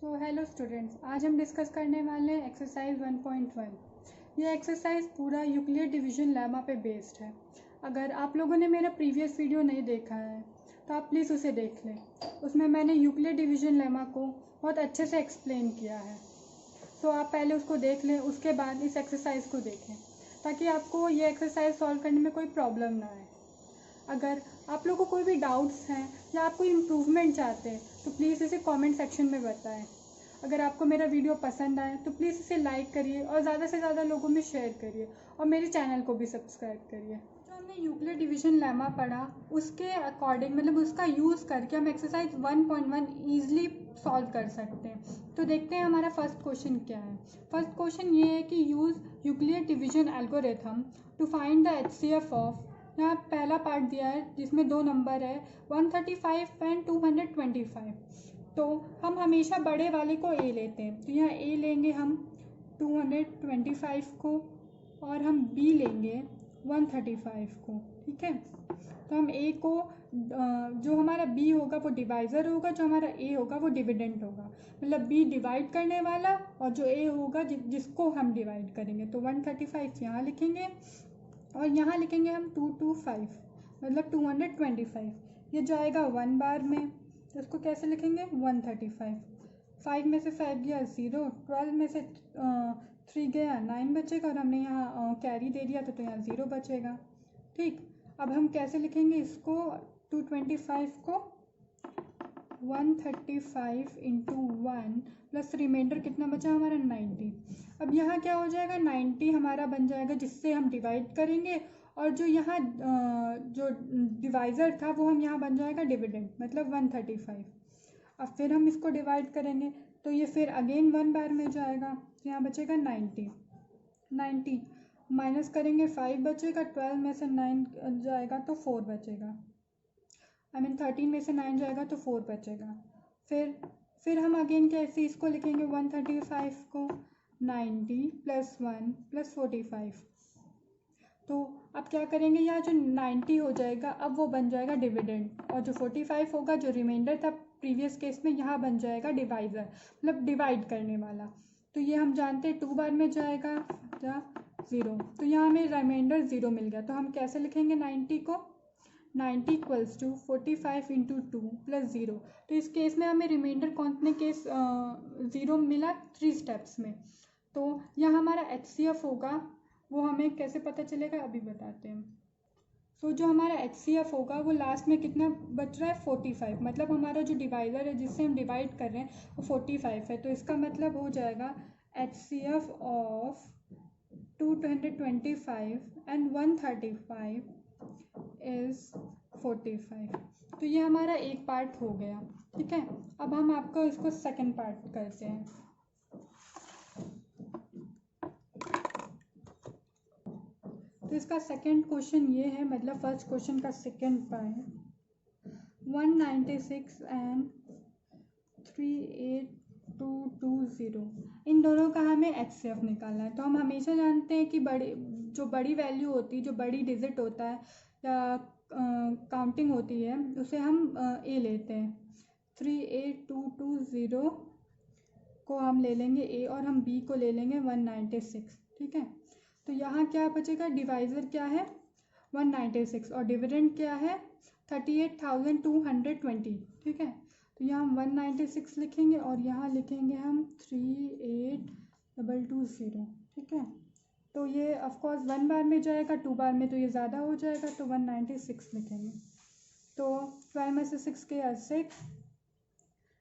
तो hello students, आज हम डिस्कस करने वाले हैं एक्सरसाइज 1.1। ये एक्सरसाइज पूरा यूक्लिड डिवीजन लेमा पे बेस्ड है। अगर आप लोगों ने मेरा प्रीवियस वीडियो नहीं देखा है तो आप प्लीज़ उसे देख लें। उसमें मैंने यूक्लिड डिवीजन लेमा को बहुत अच्छे से एक्सप्लेन किया है। तो आप पहले उसको देख लें, उसके बाद इस एक्सरसाइज को देखें ताकि आपको ये एक्सरसाइज सॉल्व करने में कोई प्रॉब्लम ना आए। अगर आप लोगों को कोई भी डाउट्स हैं या आप कोई इम्प्रूवमेंट चाहते हैं तो प्लीज़ इसे कमेंट सेक्शन में बताएं। अगर आपको मेरा वीडियो पसंद आए तो प्लीज़ इसे लाइक करिए और ज़्यादा से ज़्यादा लोगों में शेयर करिए और मेरे चैनल को भी सब्सक्राइब करिए। जो हमने यूक्लिड डिवीजन लेमा पढ़ा उसके अकॉर्डिंग, मतलब उसका यूज़ करके हम एक्सरसाइज 1.1 ईजिली सॉल्व कर सकते हैं। तो देखते हैं हमारा फर्स्ट क्वेश्चन क्या है। फर्स्ट क्वेश्चन ये है कि use Euclid division algorithm to find the HCF of. यहाँ पहला पार्ट दिया है जिसमें दो नंबर है 135 एंड 225। तो हम हमेशा बड़े वाले को ए लेते हैं, तो यहाँ ए लेंगे हम 225 को और हम बी लेंगे 135 को। ठीक है, तो हम ए को जो हमारा बी होगा वो डिवाइज़र होगा, जो हमारा ए होगा वो डिविडेंड होगा। मतलब बी डिवाइड करने वाला और जो ए होगा जिसको हम डिवाइड करेंगे। तो 135 यहाँ लिखेंगे और यहाँ लिखेंगे हम 225, मतलब 225। ये जाएगा 1 बार में, तो इसको कैसे लिखेंगे 135। 5 में से 5 गया 0, 12 में से 3 गया 9 बचेगा और हमने यहाँ कैरी दे दिया तो यहाँ 0 बचेगा। ठीक, अब हम कैसे लिखेंगे इसको 225 को 135 इंटू 1 प्लस रिमाइंडर कितना बचा हमारा 90। अब यहाँ क्या हो जाएगा 90 हमारा बन जाएगा जिससे हम डिवाइड करेंगे और जो यहाँ जो डिवाइज़र था वो हम यहाँ बन जाएगा डिविडेंड, मतलब 135। अब फिर हम इसको डिवाइड करेंगे तो ये फिर अगेन 1 बार में जाएगा, तो यहाँ बचेगा 90 माइनस करेंगे 5 बचेगा, 12 में से 9 जाएगा तो 4 बचेगा। 13 में से 9 जाएगा तो 4 बचेगा। फिर हम अगेन कैसे इसको लिखेंगे 135 को 90 प्लस 1 प्लस 45। तो अब क्या करेंगे, यहाँ जो 90 हो जाएगा अब वो बन जाएगा डिविडेंड और जो 45 होगा जो रिमाइंडर था प्रीवियस केस में यहाँ बन जाएगा डिवाइज़र, मतलब डिवाइड करने वाला। तो ये हम जानते हैं 2 बार में जाएगा या 0, तो यहाँ हमें रिमाइंडर 0 मिल गया। तो हम कैसे लिखेंगे 90 को 90 इक्वल्स टू 45 इंटू 2 प्लस 0। तो इस केस में हमें रिमाइंडर कितने केस 0 मिला 3 स्टेप्स में। तो यहाँ हमारा HCF होगा वो हमें कैसे पता चलेगा अभी बताते हैं। तो जो हमारा HCF होगा वो लास्ट में कितना बच रहा है 45, मतलब हमारा जो डिवाइज़र है जिससे हम डिवाइड कर रहे हैं वो 45 है। तो इसका मतलब हो जाएगा HCF ऑफ 225 एंड 135 इज़ 45। तो ये हमारा एक पार्ट हो गया। ठीक है, अब हम आपको इसको सेकंड पार्ट करते हैं। तो इसका सेकंड क्वेश्चन ये है, मतलब फर्स्ट क्वेश्चन का सेकंड पार्ट 196 एंड 38220, इन दोनों का हमें HCF निकालना है। तो हम हमेशा जानते हैं कि जो बड़ी वैल्यू होती है, जो बड़ी डिजिट होता है या काउंटिंग होती है उसे हम ए लेते हैं। 38220 को हम ले लेंगे ए और हम बी को ले लेंगे 196। ठीक है, तो यहाँ क्या बचेगा, डिवाइज़र क्या है 196 और डिविडेंड क्या है 38,220। ठीक है, तो यहाँ हम 196 लिखेंगे और यहाँ लिखेंगे हम 38220। ठीक है, तो ये ऑफकोर्स 1 बार में जाएगा, 2 बार में तो ये ज़्यादा हो जाएगा, तो 196 लिखेंगे। तो 12 में से 6 गया 6,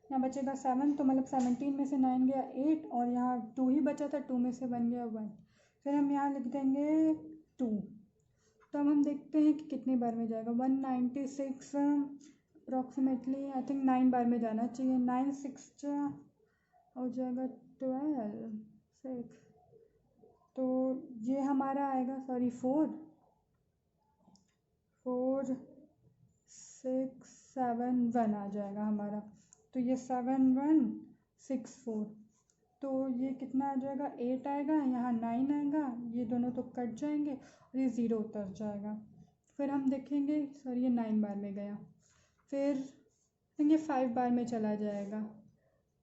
यहाँ बचेगा 7, तो मतलब 17 में से 9 गया 8 और यहाँ 2 ही बचा था, 2 में से 1 गया 1। फिर हम यहाँ लिख देंगे 2। तो अब हम देखते हैं कि कितनी बार में जाएगा 196 अप्रॉक्सीमेटली आई थिंक 9 बार में जाना चाहिए। 9 6 हो जाएगा 12 6, तो ये हमारा आएगा 4 6 7 1 आ जाएगा हमारा। तो ये 7 1 6 4, तो ये कितना आ जाएगा 8 आएगा, यहाँ 9 आएगा, ये दोनों तो कट जाएंगे और ये 0 उतर जाएगा। फिर हम देखेंगे ये 9 बार में गया, फिर ये 5 बार में चला जाएगा,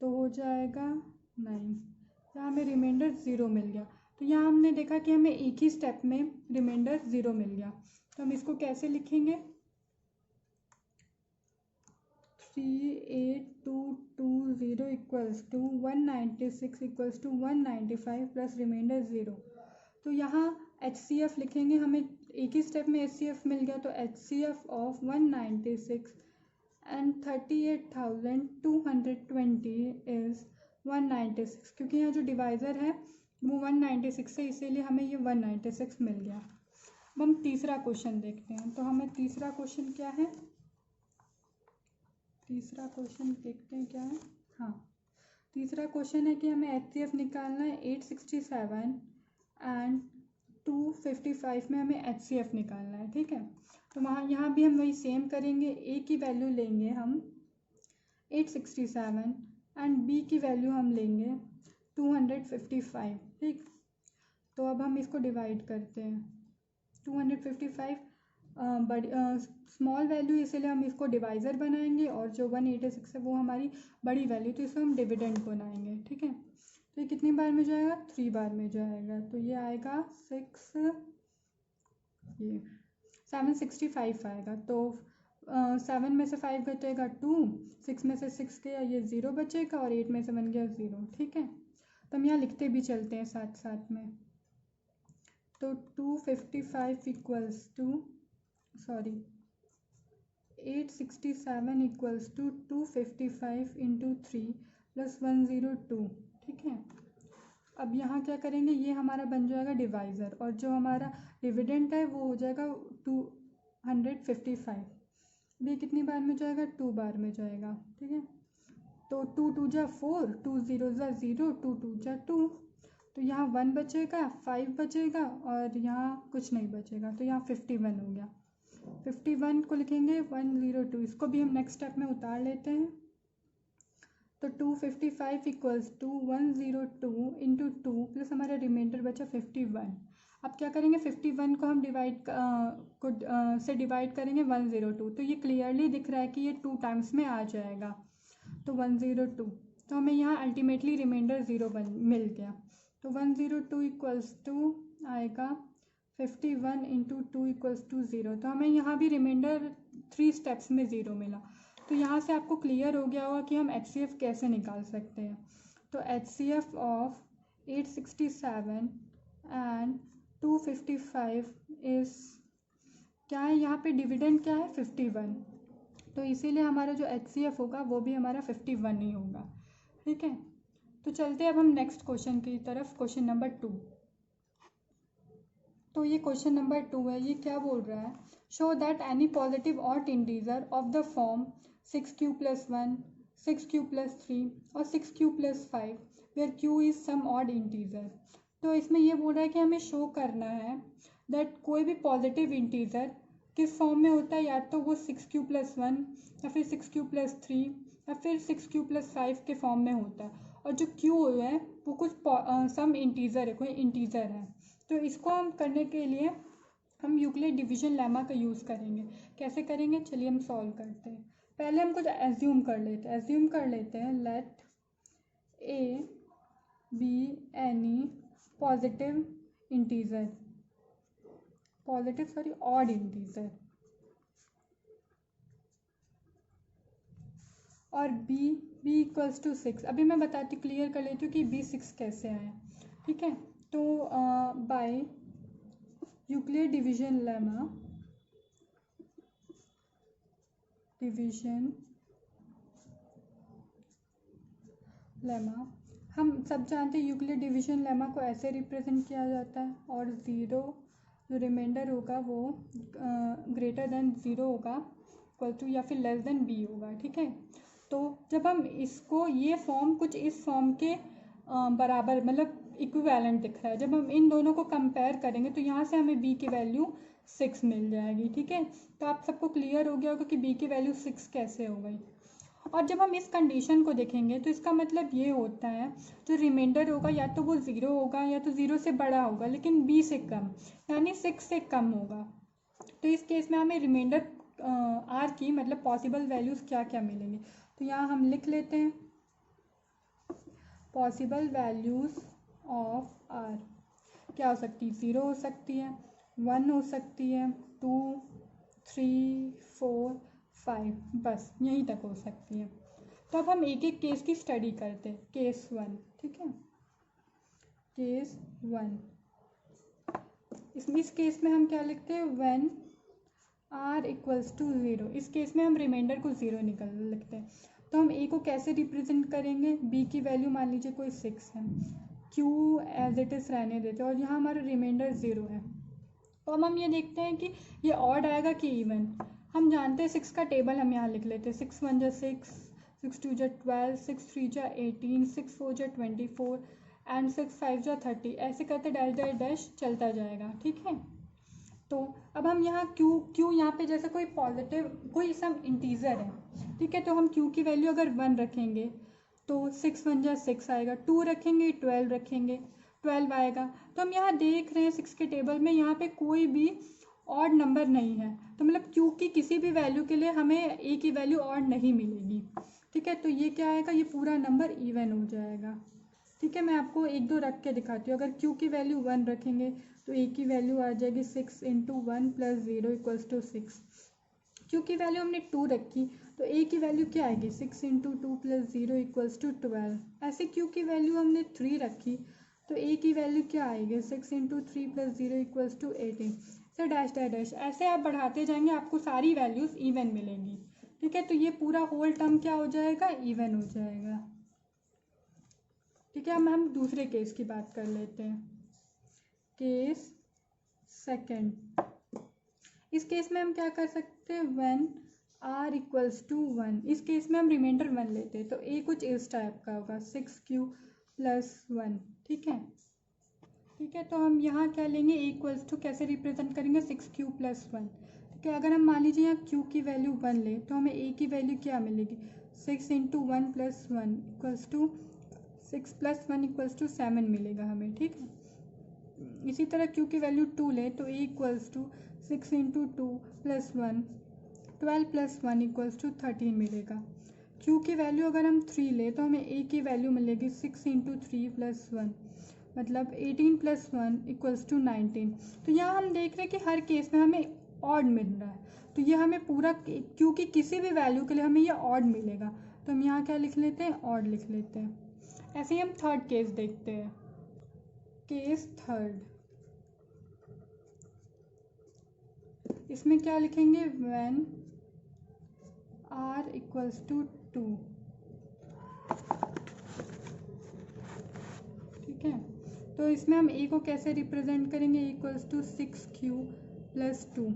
तो हो जाएगा 9। यहाँ हमें रिमाइंडर 0 मिल गया। तो यहाँ हमने देखा कि हमें एक ही स्टेप में रिमाइंडर 0 मिल गया। तो हम इसको कैसे लिखेंगे? 38220 equals to 196 equals to 195 plus remainder 0। तो यहाँ HCF लिखेंगे, हमें एक ही स्टेप में HCF मिल गया। तो HCF ऑफ 196 एंड 38,220 इज़ 196, क्योंकि यहाँ जो डिवाइज़र है वो 196 है, इसीलिए हमें ये 196 मिल गया। अब हम तीसरा क्वेश्चन देखते हैं। तो हमें तीसरा क्वेश्चन क्या है? तीसरा क्वेश्चन देखते हैं क्या है। हाँ, तीसरा क्वेश्चन है कि हमें HCF निकालना है 867 एंड 255 में हमें HCF निकालना है। ठीक है, तो यहाँ भी हम वही सेम करेंगे। A की वैल्यू लेंगे हम 867 एंड B की वैल्यू हम लेंगे 255। ठीक, तो अब हम इसको डिवाइड करते हैं। 255 बड़ी स्मॉल वैल्यू, इसीलिए हम इसको डिवाइज़र बनाएंगे, और जो 186 है वो हमारी बड़ी वैल्यू, तो इसको हम डिविडेंड बनाएंगे। ठीक है, तो ये कितनी बार में जाएगा? 3 बार में जाएगा। तो ये आएगा 765 आएगा। तो 7 में से 5 बचेगा 2, 6 में से 6 गया, ये 0 बचेगा, और 8 में से 1 गया 0। ठीक है, तो हम यहाँ लिखते भी चलते हैं साथ साथ में। तो 255 equals to 867 equals to 255 into 3 plus 102। ठीक है, अब यहाँ क्या करेंगे, ये हमारा बन जाएगा डिवाइज़र, और जो हमारा डिविडेंड है वो हो जाएगा 255। ये कितनी बार में जाएगा? 2 बार में जाएगा। ठीक है, तो 2 2 जा 4, 2 0 जा 0, 2 2 जा 2, तो यहाँ 1 बचेगा, 5 बचेगा, और यहाँ कुछ नहीं बचेगा। तो यहाँ 51 हो गया। 51 को लिखेंगे 102। इसको भी हम नेक्स्ट स्टेप में उतार लेते हैं। तो 255 इक्वल्स टू 102 इंटू 2 प्लस हमारा रिमाइंडर बचा 51। अब क्या करेंगे, 51 को हम से डिवाइड करेंगे 102। तो ये क्लियरली दिख रहा है कि ये 2 टाइम्स में आ जाएगा। तो 102, तो हमें यहाँ अल्टीमेटली रिमाइंडर 0 मिल गया। तो 102 इक्वल्स टू आएगा 51 इंटू 2 इक्वल्स टू 0। तो हमें यहाँ भी रिमाइंडर 3 स्टेप्स में 0 मिला। तो यहाँ से आपको क्लियर हो गया होगा कि हम HCF कैसे निकाल सकते हैं। तो HCF ऑफ 867 एंड 255 इज़ क्या है, यहाँ पे डिविडेंड क्या है? 51। तो इसीलिए हमारा जो HCF होगा वो भी हमारा 51 ही होगा। ठीक है, तो चलते हैं अब हम नेक्स्ट क्वेश्चन की तरफ, क्वेश्चन नंबर 2। तो ये क्वेश्चन नंबर 2 है। ये क्या बोल रहा है? Show that any positive odd integer of the form 6q + 1, 6q + 3 और 6q + 5 where q is some odd integer. तो इसमें ये बोल रहा है कि हमें शो करना है दैट कोई भी पॉजिटिव इंटीजर किस फॉर्म में होता है, या तो वो 6q + 1 या फिर 6q + 3 या फिर 6q + 5 के फॉर्म में होता है, और जो q है वो कुछ सम इंटीजर है, कोई इंटीजर है। तो इसको हम करने के लिए हम यूक्लिड डिवीजन लेमा का यूज़ करेंगे। कैसे करेंगे, चलिए हम सॉल्व करते हैं। पहले हम कुछ एज्यूम कर लेते हैं let A be any positive odd integer, और b इक्वल्स टू 6। अभी मैं बताती, क्लियर कर लेती हूँ कि b 6 कैसे आया। ठीक है, तो बाय यूक्लिड डिवीजन लेमा हम सब जानते हैं यूक्लिड डिवीजन लेमा को ऐसे रिप्रेजेंट किया जाता है, और 0 जो रिमाइंडर होगा वो ग्रेटर देन 0 होगा, इक्वल टू या फिर लेस देन b होगा। ठीक है, तो जब हम इसको, ये फॉर्म कुछ इस फॉर्म के बराबर, मतलब इक्विवेलेंट दिख रहा है, जब हम इन दोनों को कंपेयर करेंगे तो यहाँ से हमें b की वैल्यू 6 मिल जाएगी। ठीक है, तो आप सबको क्लियर हो गया होगा कि b की वैल्यू 6 कैसे हो गई। और जब हम इस कंडीशन को देखेंगे तो इसका मतलब ये होता है, जो रिमाइंडर होगा या तो वो 0 होगा या तो 0 से बड़ा होगा, लेकिन b से कम, यानी 6 से कम होगा। तो इस केस में हमें रिमाइंडर r की मतलब पॉसिबल वैल्यूज़ क्या क्या मिलेंगे। तो यहाँ हम लिख लेते हैं पॉसिबल वैल्यूज़ ऑफ आर क्या हो सकती है, 0 हो सकती है, 1 हो सकती है, 2, 3, 4, 5, बस यहीं तक हो सकती है। तो अब हम एक एक केस की स्टडी करते हैं। केस 1, ठीक है, केस 1, इस केस में हम क्या लिखते हैं, व्हेन आर इक्वल्स टू 0। इस केस में हम रिमाइंडर को 0 लिखते हैं। तो हम ए को कैसे रिप्रेजेंट करेंगे, बी की वैल्यू मान लीजिए कोई 6 है, क्यू एज इट इज़ रहने देते हैं और यहाँ हमारा रिमाइंडर 0 है। तो अब हम ये देखते हैं कि ये ऑड आएगा कि इवन। हम जानते हैं 6 का टेबल हम यहाँ लिख लेते हैं। 6 1 जा 6, 6 2 जा 12, 6 3 जा 18, 6 4 जा 24 एंड 6 5 जा 30। ऐसे करते डैश डैश डैश चलता जाएगा, ठीक है। तो अब हम यहाँ क्यू यहाँ पे जैसे कोई पॉजिटिव कोई सम इंटीजर है, ठीक है, तो हम क्यू की वैल्यू अगर 1 रखेंगे तो 6 1 जा 6 आएगा, 2 रखेंगे 12 रखेंगे 12 आएगा। तो हम यहाँ देख रहे हैं 6 के टेबल में यहाँ पे कोई भी ऑड नंबर नहीं है, तो मतलब क्यू की किसी भी वैल्यू के लिए हमें ए की वैल्यू ऑड नहीं मिलेगी, ठीक है। तो ये क्या आएगा, ये पूरा नंबर इवन हो जाएगा, ठीक है। मैं आपको एक दो रख के दिखाती हूँ। अगर क्यू की वैल्यू 1 रखेंगे तो ए की वैल्यू आ जाएगी 6 into 1 plus 0 equals to 6। Q की वैल्यू हमने 2 रखी तो ए की वैल्यू क्या आएगी, 6 इंटू 2 प्लस 0 इक्वल्स टू 12। ऐसे क्यू की वैल्यू हमने 3 रखी तो ए की वैल्यू क्या आएगी, 6 इंटू 3 प्लस 0 इक्वल्स टू 18। से डैश डैश डैश ऐसे आप बढ़ाते जाएंगे, आपको सारी वैल्यूज़ इवन मिलेंगी, ठीक है। तो ये पूरा होल टर्म क्या हो जाएगा, इवन हो जाएगा, ठीक है। अब हम दूसरे केस की बात कर लेते हैं, केस सेकंड। इस केस में हम क्या कर सकते हैं, व्हेन आर इक्वल्स टू 1। इस केस में हम रिमाइंडर 1 लेते हैं तो ए कुछ इस टाइप का होगा, 6q प्लस 1, ठीक है, ठीक है। तो हम यहाँ क्या लेंगे, ए इक्वल्स टू कैसे रिप्रेजेंट करेंगे, 6q प्लस 1, ठीक है। अगर हम मान लीजिए यहाँ q की वैल्यू 1 ले तो हमें ए की वैल्यू क्या मिलेगी, 6 into 1 plus 1 equals to 6 plus 1 equals to 7 मिलेगा हमें, ठीक है। इसी तरह q की वैल्यू 2 ले तो a equals to 6 into 2 plus 1, 12 plus 1 equals to 13 मिलेगा। q की वैल्यू अगर हम 3 ले तो हमें a की वैल्यू मिलेगी 6 इंटू 3 प्लस 1, मतलब 18 प्लस 1 इक्वल्स टू 19। तो यहाँ हम देख रहे हैं कि हर केस में हमें ऑड मिल रहा है, तो ये हमें पूरा q की किसी भी वैल्यू के लिए हमें ये ऑड मिलेगा, तो हम यहाँ क्या लिख लेते हैं, ऑड लिख लेते हैं। ऐसे ही हम थर्ड केस देखते हैं, केस थर्ड। इसमें क्या लिखेंगे, व्हेन आर इक्वल्स टू 2, ठीक है। तो इसमें हम ए को कैसे रिप्रेजेंट करेंगे, इक्वल्स टू 6q प्लस 2।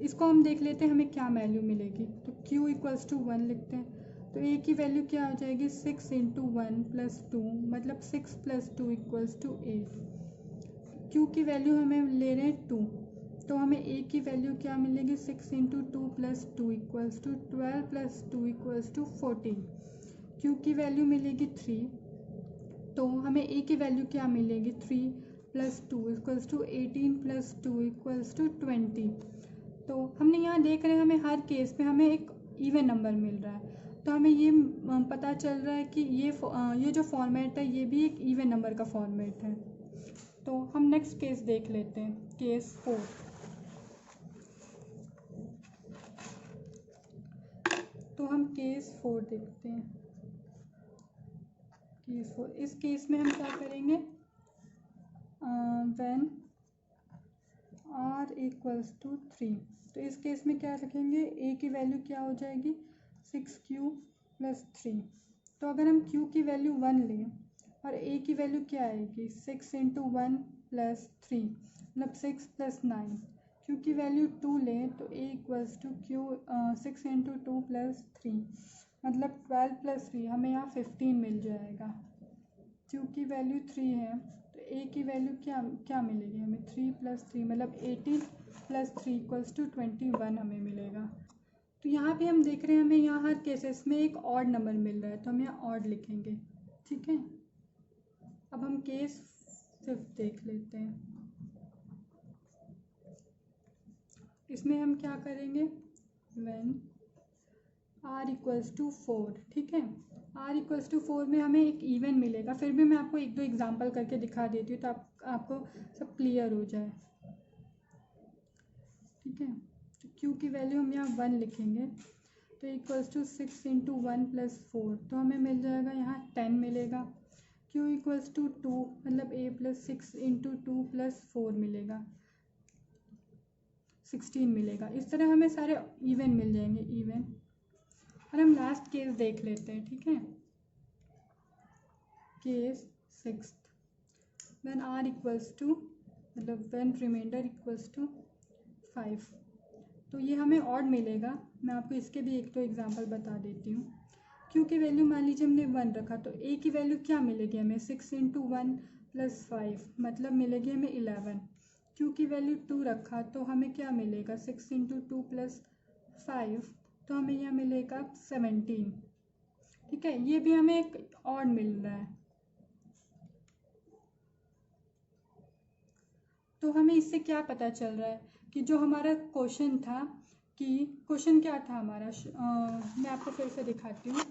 इसको हम देख लेते हैं हमें क्या वैल्यू मिलेगी, तो q इक्वल्स टू 1 लिखते हैं। तो ए की वैल्यू क्या आ जाएगी, 6 इंटू 1 प्लस 2, मतलब 6 प्लस 2 इक्वल्स टू 8। q की वैल्यू हमें ले रहे हैं 2, तो हमें a की वैल्यू क्या मिलेगी, 6 into 2 plus 2 equals to 12 plus 2 equals to 14। q की वैल्यू मिलेगी 3, तो हमें a की वैल्यू क्या मिलेगी, 3 plus 2 equals to 18 plus 2 equals to 20। तो हमने यहाँ देख रहे हैं हमें हर केस में हमें एक इवन नंबर मिल रहा है, तो हमें ये पता चल रहा है कि ये जो फॉर्मेट है ये भी एक इवन नंबर का फॉर्मेट है। तो हम नेक्स्ट केस देख लेते हैं, केस 4। तो हम केस 4 देखते हैं, केस 4। इस केस में हम क्या करेंगे, व्हेन आर इक्वल्स टू 3। तो इस केस में क्या रखेंगे, ए की वैल्यू क्या हो जाएगी, 6q प्लस 3। तो अगर हम q की वैल्यू 1 लें और a की वैल्यू क्या आएगी, 6 इंटू 1 प्लस 3, मतलब 6 प्लस 9। q की वैल्यू 2 लें तो a equals to 6 into 2 plus 3, मतलब 12 प्लस 3, हमें यहाँ 15 मिल जाएगा। q की वैल्यू 3 है तो a की वैल्यू क्या मिलेगी हमें, 3 प्लस 3, मतलब 18 प्लस 3 इक्वल्स टू 21 हमें मिलेगा। तो यहाँ पे हम देख रहे हैं हमें यहाँ हर केसेस में एक ऑड नंबर मिल रहा है, तो हम यहाँ ऑड लिखेंगे, ठीक है। अब हम केस 5 देख लेते हैं। इसमें हम क्या करेंगे, व्हेन r इक्वल्स टू 4, ठीक है। r इक्वल्स टू 4 में हमें एक इवन मिलेगा, फिर भी मैं आपको एक दो एग्जांपल करके दिखा देती हूँ तो आपको सब क्लियर हो जाए, ठीक है। तो q की वैल्यू हम यहाँ 1 लिखेंगे, तो इक्वल्स टू 6 इंटू 1 प्लस 4, तो हमें मिल जाएगा यहाँ 10 मिलेगा। q इक्वल्स टू 2, मतलब a प्लस 6 इंटू 2 प्लस 4 मिलेगा, 16 मिलेगा। इस तरह हमें सारे इवन मिल जाएंगे, इवन। और हम लास्ट केस देख लेते हैं, ठीक है। Case 6, when r equals to, मतलब व्हेन रिमाइंडर इक्वल्स टू 5, तो ये हमें ऑड मिलेगा। मैं आपको इसके भी एक दो एग्जांपल बता देती हूँ। q की वैल्यू मान लीजिए हमने 1 रखा, तो a की वैल्यू क्या मिलेगी हमें, 6 इंटू 1 प्लस 5, मतलब मिलेगी हमें 11। q की वैल्यू 2 रखा तो हमें क्या मिलेगा, 6 इंटू 2 प्लस 5, तो हमें यहाँ मिलेगा 17, ठीक है। ये भी हमें एक ऑड मिल रहा है। तो हमें इससे क्या पता चल रहा है कि जो हमारा क्वेश्चन था, कि क्वेश्चन क्या था हमारा, मैं आपको फिर से दिखाती हूँ।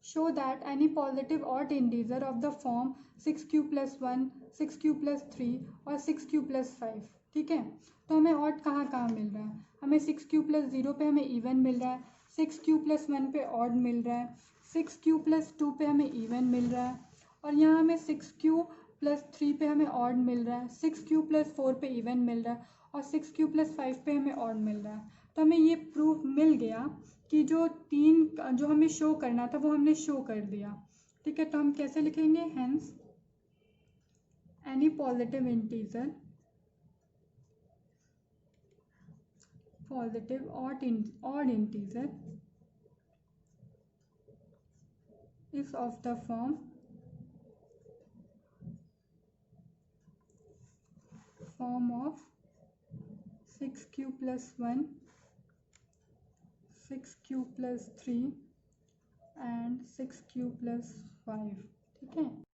Show that any positive odd integer of the form 6q plus 1, 6q plus 3 और 6q प्लस 5, ठीक है। तो हमें ऑड कहाँ कहाँ मिल रहा है, हमें 6q प्लस 0 पे हमें इवन मिल रहा है, 6q प्लस 1 पे ऑड मिल रहा है, 6q प्लस 2 पे हमें इवन मिल रहा है, और यहाँ हमें 6q प्लस 3 पे हमें ऑड मिल रहा है, 6q प्लस 4 पे इवन मिल रहा है, और 6q प्लस 5 पे हमें ऑड मिल रहा है। तो हमें ये प्रूफ मिल गया कि जो जो हमें शो करना था वो हमने शो कर दिया, ठीक है। तो हम कैसे लिखेंगे, hence any positive integer, positive odd integer is of the form of 6q plus 1, 6q plus 3 and 6q plus 5, ठीक है।